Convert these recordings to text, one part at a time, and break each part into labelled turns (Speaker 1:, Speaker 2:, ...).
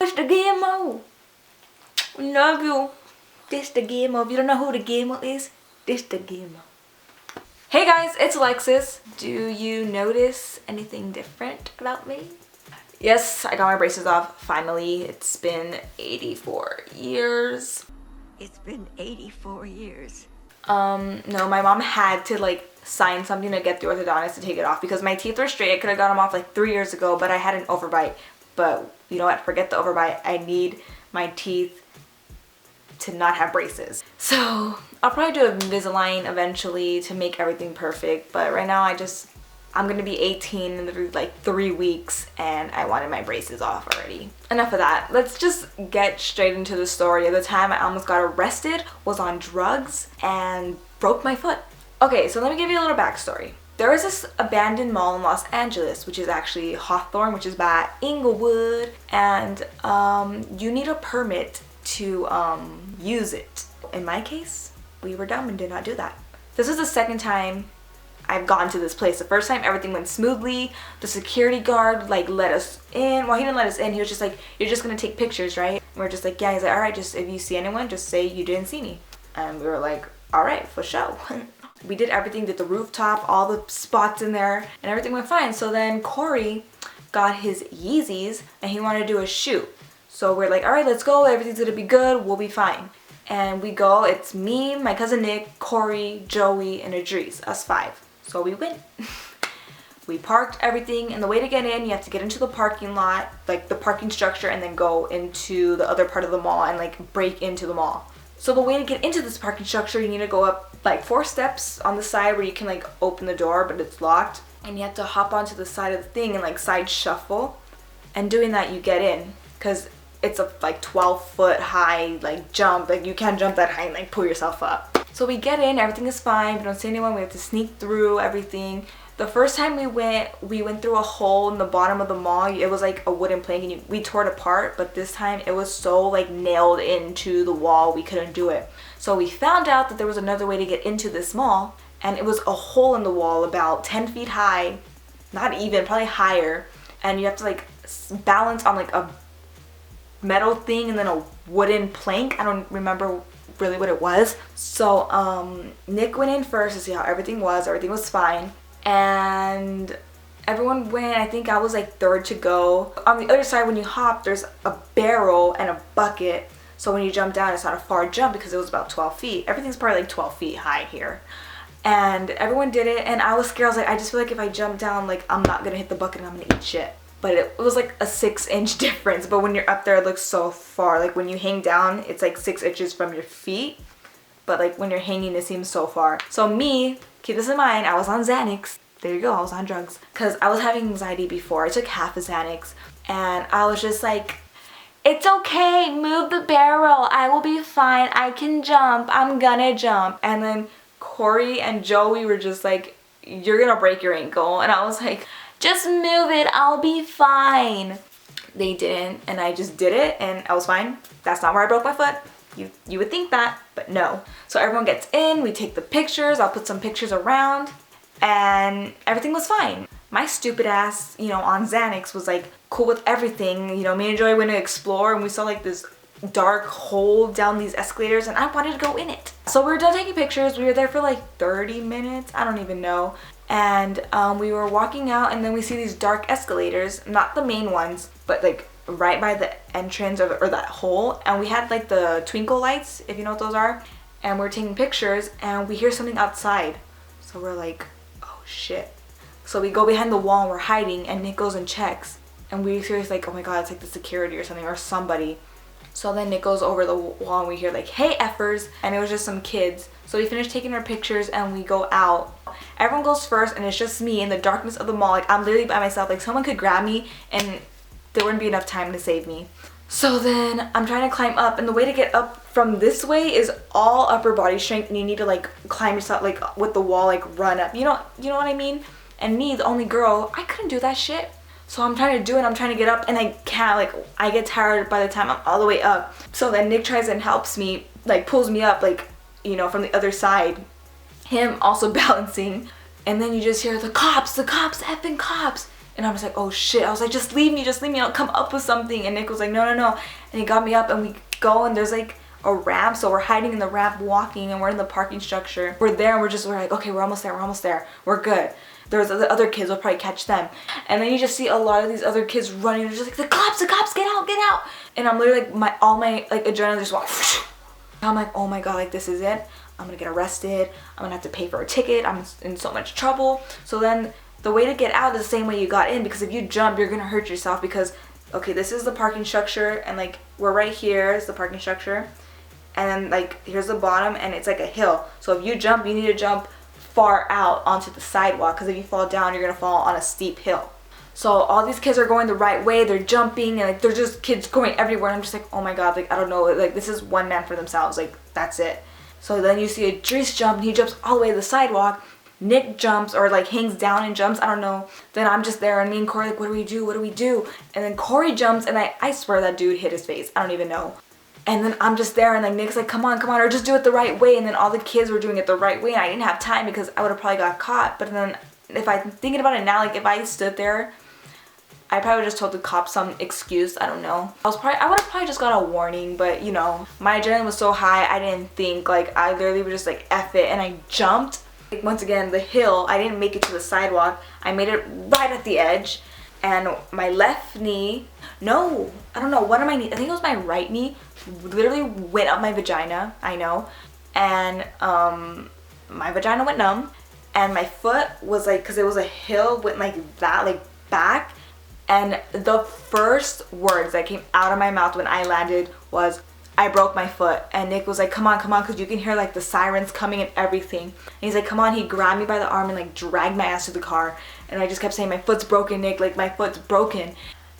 Speaker 1: It's the GMO. Love you. This the GMO. If you don't know who the GMO is, this the GMO. Hey guys, it's Alexis. Do you notice anything different about me? Yes, I got my braces off, finally. It's been 84 years.
Speaker 2: It's been 84 years.
Speaker 1: No, my mom had to like sign something to get the orthodontist to take it off because my teeth were straight. I could have got them off like 3 years ago, but I had an overbite. But you know what? Forget the overbite. I need my teeth to not have braces. So I'll probably do a Invisalign eventually to make everything perfect. But right now I'm gonna be 18 in like 3 weeks and I wanted my braces off already. Enough of that. Let's just get straight into the story. At the time I almost got arrested, was on drugs, and broke my foot. Okay, so let me give you a little backstory. There is this abandoned mall in Los Angeles, which is actually Hawthorne, which is by Inglewood, and you need a permit to use it. In my case, we were dumb and did not do that. This is the second time I've gone to this place. The first time everything went smoothly. The security guard like let us in. Well, he didn't let us in. He was just like, you're just gonna take pictures, right? And we're just like, yeah. He's like, all right, just if you see anyone, just say you didn't see me. And we were like, all right, for sure. We did everything, did the rooftop, all the spots in there, and everything went fine. So then Corey got his Yeezys and he wanted to do a shoot. So we're like, all right, let's go. Everything's gonna be good. We'll be fine. And we go. It's me, my cousin Nick, Corey, Joey, and Idris. Us 5. So we went. We parked everything, and the way to get in, you have to get into the parking lot, like the parking structure, and then go into the other part of the mall and like break into the mall. So the way to get into this parking structure, you need to go up like 4 steps on the side where you can like open the door, but it's locked. And you have to hop onto the side of the thing and like side shuffle. And doing that, you get in, because it's a like 12-foot high like jump. Like you can't jump that high and like pull yourself up. So we get in, everything is fine. We don't see anyone. We have to sneak through everything. The first time we went through a hole in the bottom of the mall. It was like a wooden plank and we tore it apart, but this time it was so like nailed into the wall we couldn't do it. So we found out that there was another way to get into this mall, and it was a hole in the wall about 10 feet high, not even, probably higher, and you have to like balance on like a metal thing and then a wooden plank. I don't remember really what it was. So Nick went in first to see how everything was. Everything was fine. And everyone went. I think I was like 3rd to go. On the other side, when you hop, there's a barrel and a bucket. So when you jump down, it's not a far jump because it was about 12 feet. Everything's probably like 12 feet high here. And everyone did it, and I was scared. I was like, I just feel like if I jump down, like I'm not gonna hit the bucket and I'm gonna eat shit. But it was like a 6-inch difference. But when you're up there, it looks so far. Like when you hang down, it's like 6 inches from your feet. But like when you're hanging, it seems so far. So me, keep this in mind, I was on Xanax. There you go, I was on drugs. Because I was having anxiety before. I took half a Xanax. And I was just like, it's okay, move the barrel. I will be fine. I can jump. I'm gonna jump. And then Corey and Joey were just like, you're gonna break your ankle. And I was like, just move it, I'll be fine. They didn't, and I just did it, and I was fine. That's not where I broke my foot. You would think that, but no. So everyone gets in, we take the pictures, I'll put some pictures around, and everything was fine. My stupid ass, you know, on Xanax was like cool with everything. You know, me and Joey went to explore, and we saw like this dark hole down these escalators, and I wanted to go in it. So we were done taking pictures. We were there for like 30 minutes, I don't even know. And we were walking out, and then we see these dark escalators, not the main ones, but like right by the entrance or that hole. And we had like the twinkle lights, if you know what those are. And we're taking pictures, and we hear something outside. So we're like, oh shit. So we go behind the wall and we're hiding, and Nick goes and checks. And we hear like, oh my god, it's like the security or something, or somebody. So then Nick goes over the wall and we hear like, hey effers, and it was just some kids. So we finish taking our pictures and we go out. Everyone goes first, and it's just me in the darkness of the mall. Like I'm literally by myself. Like someone could grab me and there wouldn't be enough time to save me. So then I'm trying to climb up, and the way to get up from this way is all upper body strength, and you need to like climb yourself like with the wall, like run up. You know what I mean? And me, the only girl, I couldn't do that shit. So I'm trying to do it, I'm trying to get up, and I can't. Like I get tired by the time I'm all the way up. So then Nick tries and helps me, like pulls me up, like, you know, from the other side. Him also balancing. And then you just hear the cops, effing cops. And I was like, oh shit. I was like, just leave me, I'll come up with something. And Nick was like, no. And he got me up and we go and there's like a ramp, so we're hiding in the ramp walking and we're in the parking structure. We're there and we're like, okay, we're almost there. We're good. There's the other kids, we'll probably catch them. And then you just see a lot of these other kids running. They're just like, the cops, get out. And I'm literally like, all my like adrenaline just walk. I'm like, oh my god, like this is it. I'm gonna get arrested. I'm gonna have to pay for a ticket. I'm in so much trouble. So then the way to get out is the same way you got in, because if you jump, you're gonna hurt yourself because, okay, this is the parking structure and like we're right here is the parking structure. And then like here's the bottom and it's like a hill. So if you jump, you need to jump far out onto the sidewalk, because if you fall down, you're gonna fall on a steep hill. So all these kids are going the right way, they're jumping, and like they're just kids going everywhere. And I'm just like, oh my god, like I don't know, like this is one man for themselves, like that's it. So then you see Idris jump, and he jumps all the way to the sidewalk. Nick jumps or like hangs down and jumps, I don't know. Then I'm just there and me and Corey like, what do we do? And then Corey jumps and I swear that dude hit his face, I don't even know. And then I'm just there and like Nick's like, come on, or just do it the right way. And then all the kids were doing it the right way and I didn't have time because I would have probably got caught. But then if I'm thinking about it now, like if I stood there, I probably just told the cops some excuse, I don't know. I would have probably just got a warning, but you know, my adrenaline was so high, I didn't think, like I literally was just like, F it, and I jumped. Like, once again, the hill, I didn't make it to the sidewalk. I made it right at the edge, and my left knee, no, I don't know, one of my knees, I think it was my right knee, literally went up my vagina, I know, and my vagina went numb, and my foot was like, because it was a hill, went like that, like back, and the first words that came out of my mouth when I landed was, I broke my foot. And Nick was like, come on, because you can hear like the sirens coming and everything. And he's like, come on. He grabbed me by the arm and like dragged my ass to the car. And I just kept saying, my foot's broken, Nick, like my foot's broken.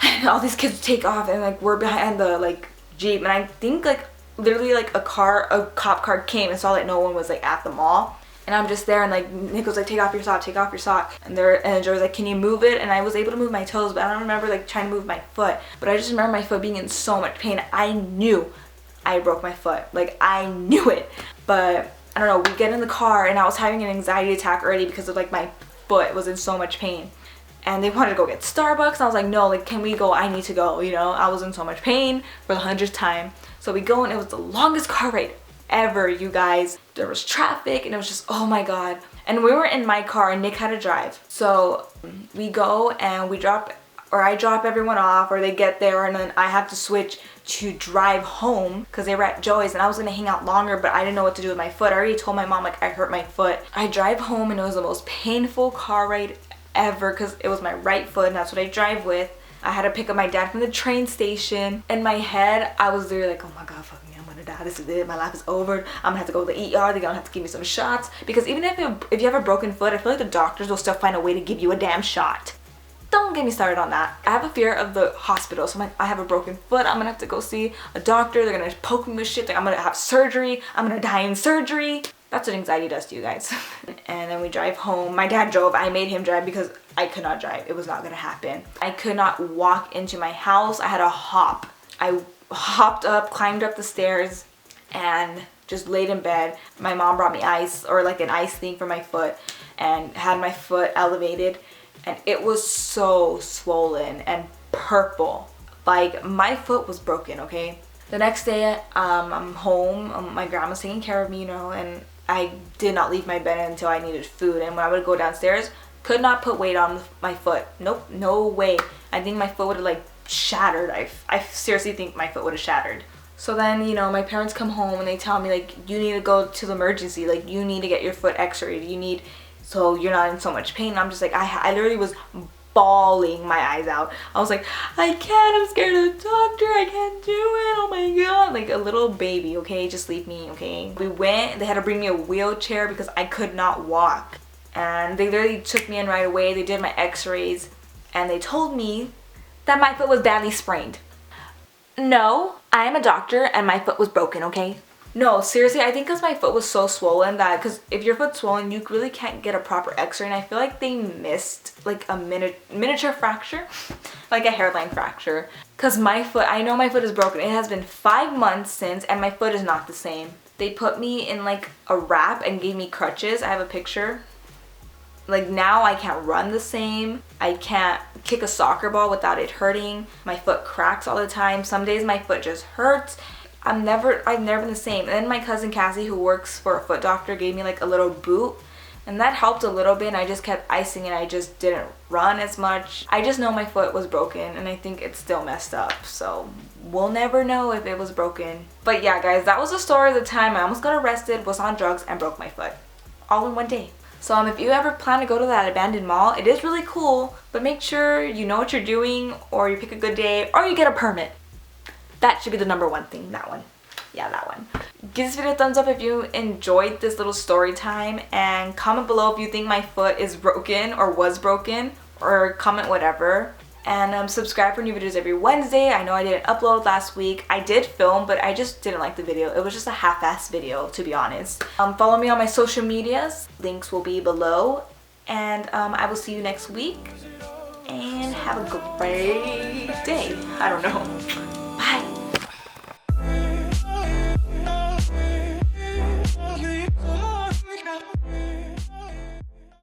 Speaker 1: And all these kids take off and like we're behind the like Jeep. And I think like literally like a cop car came and saw that no one was like at the mall. And I'm just there and like Nick was like, take off your sock. And Joe was like, can you move it? And I was able to move my toes, but I don't remember like trying to move my foot. But I just remember my foot being in so much pain. I knew I broke my foot. Like I knew it. But I don't know, we get in the car and I was having an anxiety attack already because of like my foot was in so much pain. And they wanted to go get Starbucks. And I was like, no, like can we go? I need to go, you know? I was in so much pain for the 100th time. So we go and it was the longest car ride ever, you guys. There was traffic and it was just, oh my god. And we were in my car and Nick had to drive. So we go and I drop everyone off, or they get there and then I have to switch to drive home because they were at Joey's and I was gonna hang out longer, but I didn't know what to do with my foot. I already told my mom like I hurt my foot. I drive home and it was the most painful car ride ever because it was my right foot and that's what I drive with. I had to pick up my dad from the train station. In my head, I was literally like, oh my god, fuck me, I'm gonna die. This is it. My life is over. I'm gonna have to go to the ER. They're gonna have to give me some shots. Because even if you have a broken foot, I feel like the doctors will still find a way to give you a damn shot. Don't get me started on that. I have a fear of the hospital. So I'm like, I have a broken foot. I'm gonna have to go see a doctor. They're gonna poke me with shit. Like, I'm gonna have surgery. I'm gonna die in surgery. That's what anxiety does to you guys. And then we drive home. My dad drove. I made him drive because I could not drive. It was not gonna happen. I could not walk into my house. I had to hop. I hopped up, climbed up the stairs, and just laid in bed. My mom brought me ice, or like an ice thing for my foot, and had my foot elevated. And it was so swollen and purple. Like, my foot was broken, okay? The next day, I'm home. My grandma's taking care of me, you know, and I did not leave my bed until I needed food. And when I would go downstairs, could not put weight on my foot. Nope, no way. I think my foot would have, like, shattered. I seriously think my foot would have shattered. So then, you know, my parents come home and they tell me, like, you need to go to the emergency. Like, you need to get your foot x-rayed. So you're not in so much pain. And I'm just like, I literally was bawling my eyes out. I was like, I can't, I'm scared of the doctor, I can't do it, oh my god. Like a little baby, okay? Just leave me, okay? We went, they had to bring me a wheelchair because I could not walk. And they literally took me in right away. They did my x-rays and they told me that my foot was badly sprained. No, I am a doctor and my foot was broken, okay? No, seriously, I think because my foot was so swollen that, because if your foot's swollen, you really can't get a proper x-ray, and I feel like they missed like a miniature fracture, like a hairline fracture. Because my foot, I know my foot is broken. It has been 5 months since, and my foot is not the same. They put me in like a wrap and gave me crutches. I have a picture. Like now I can't run the same. I can't kick a soccer ball without it hurting. My foot cracks all the time. Some days my foot just hurts. I've never been the same. And then my cousin Cassie, who works for a foot doctor, gave me like a little boot, and that helped a little bit, and I just kept icing and I just didn't run as much. I just know my foot was broken, and I think it's still messed up, so we'll never know if it was broken. But yeah guys, that was the story of the time I almost got arrested, was on drugs, and broke my foot all in one day. So if you ever plan to go to that abandoned mall, it is really cool, but make sure you know what you're doing, or you pick a good day, or you get a permit. That should be the number one thing, that one. Yeah, that one. Give this video a thumbs up if you enjoyed this little story time, and comment below if you think my foot is broken or was broken, or comment whatever. And subscribe for new videos every Wednesday. I know I didn't upload last week. I did film, but I just didn't like the video. It was just a half-assed video, to be honest. Follow me on my social medias. Links will be below. And I will see you next week. And have a great day. I don't know.